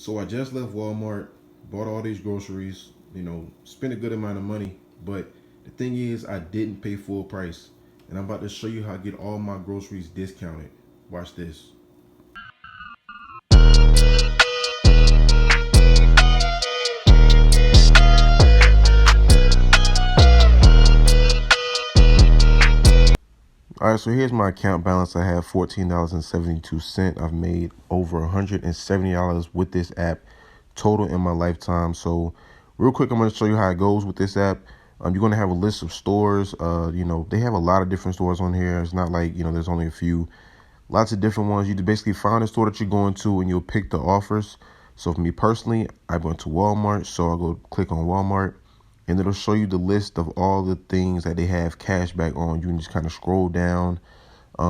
So I just left Walmart, bought all these groceries, spent a good amount of money. But the thing is, I didn't pay full price. And I'm about to show you how I get all my groceries discounted. Watch this. All right, so here's my account balance. I have $14.72. I've made over $170 with this app total in my lifetime. So real quick, I'm going to show you how it goes with this app. You're going to have a list of stores. They have a lot of different stores on here. It's not like, there's only a few. Lots of different ones. You basically find a store that you're going to and you'll pick the offers. So for me personally, I went to Walmart. So I'll go click on Walmart. And it'll show you the list of all the things that they have cashback on. You can just kind of scroll down.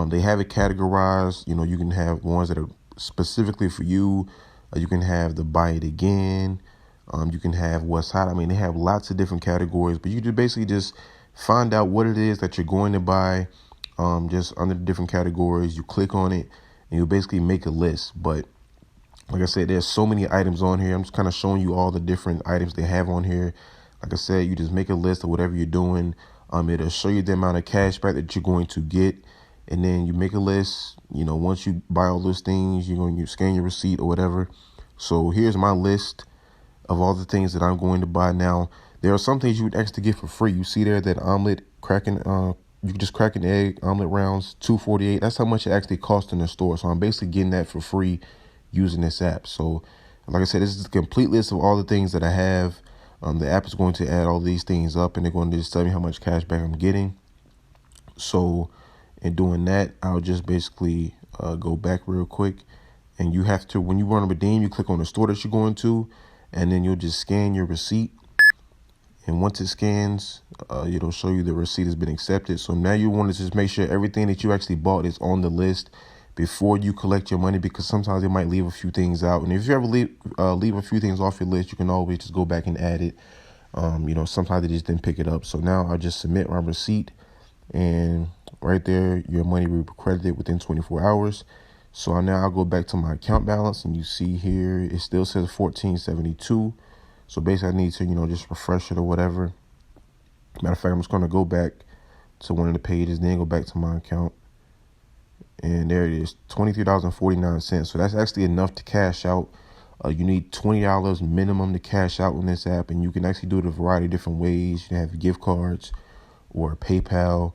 They have it categorized. You can have ones that are specifically for you. You can have the buy it again. You can have what's hot. I mean, they have lots of different categories, but you just basically just find out what it is that you're going to buy. Just under the different categories, you click on it and you basically make a list. But like I said, there's so many items on here. I'm just kind of showing you all the different items they have on here. Like I said, you just make a list of whatever you're doing. It'll show you the amount of cash back that you're going to get. And then you make a list. Once you buy all those things, you scan your receipt or whatever. So here's my list of all the things that I'm going to buy. Now, there are some things you would actually get for free. You see there that omelet cracking, you can just crack an egg, omelet rounds, $2.48. That's how much it actually costs in the store. So I'm basically getting that for free using this app. So like I said, this is the complete list of all the things that I have. The app is going to add all these things up and they're going to just tell me how much cash back I'm getting. So in doing that, I'll just basically go back real quick. And you have to, when you want to redeem, you click on the store that you're going to, and then you'll just scan your receipt. And once it scans, it'll show you the receipt has been accepted. So now you want to just make sure everything that you actually bought is on the list before you collect your money, because sometimes they might leave a few things out. And if you ever leave a few things off your list, you can always just go back and add it. Sometimes they just didn't pick it up. So now I'll just submit my receipt, and right there, your money will be credited within 24 hours. So now I'll go back to my account balance, and you see here, it still says $14.72. So basically I need to, just refresh it or whatever. Matter of fact, I'm just going to go back to one of the pages, then go back to my account. And there it is, $23.49. So that's actually enough to cash out. You need $20 minimum to cash out on this app, and you can actually do it a variety of different ways. You can have gift cards or PayPal.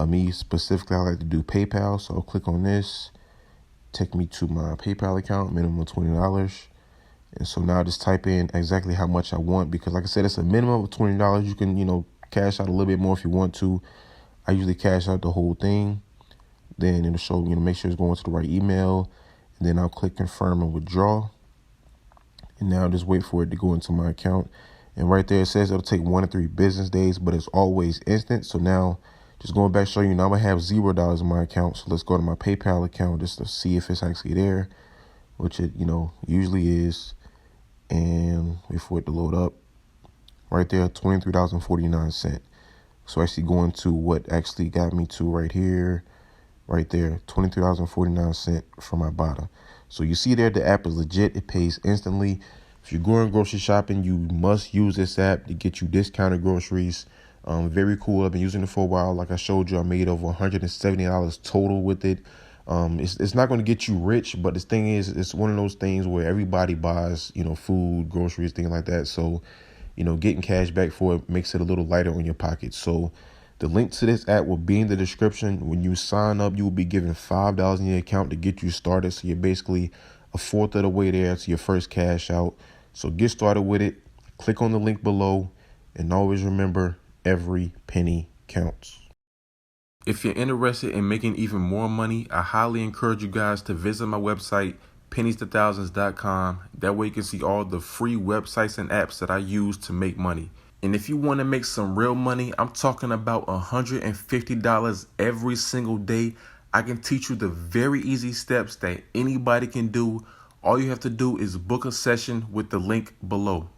Me specifically, I like to do PayPal. So I'll click on this, take me to my PayPal account, minimum of $20. And so now I just type in exactly how much I want, because like I said, it's a minimum of $20. You can, cash out a little bit more if you want to. I usually cash out the whole thing. Then it'll show, make sure it's going to the right email. And then I'll click confirm and withdraw. And now just wait for it to go into my account. And right there, it says it'll take 1 to 3 business days, but it's always instant. So now just going back, showing you now I have $0 in my account. So let's go to my PayPal account just to see if it's actually there, which it, usually is. And wait for it to load up. Right there, $23.49. So actually going to what actually got me to right here. Right there, $23.49 for my bottom. So you see there, the app is legit. It pays instantly. If you're going grocery shopping, you must use this app to get you discounted groceries. Very cool. I've been using it for a while. Like I showed you, I made over $170 total with it. It's not going to get you rich, but the thing is, it's one of those things where everybody buys, food, groceries, things like that. So, getting cash back for it makes it a little lighter on your pocket. So the link to this app will be in the description. When you sign up, you will be given $5 in your account to get you started. So you're basically a fourth of the way there to your first cash out. So get started with it. Click on the link below, and always remember, every penny counts. If you're interested in making even more money, I highly encourage you guys to visit my website, pennies2thousands.com. That way you can see all the free websites and apps that I use to make money. And if you want to make some real money, I'm talking about $150 every single day. I can teach you the very easy steps that anybody can do. All you have to do is book a session with the link below.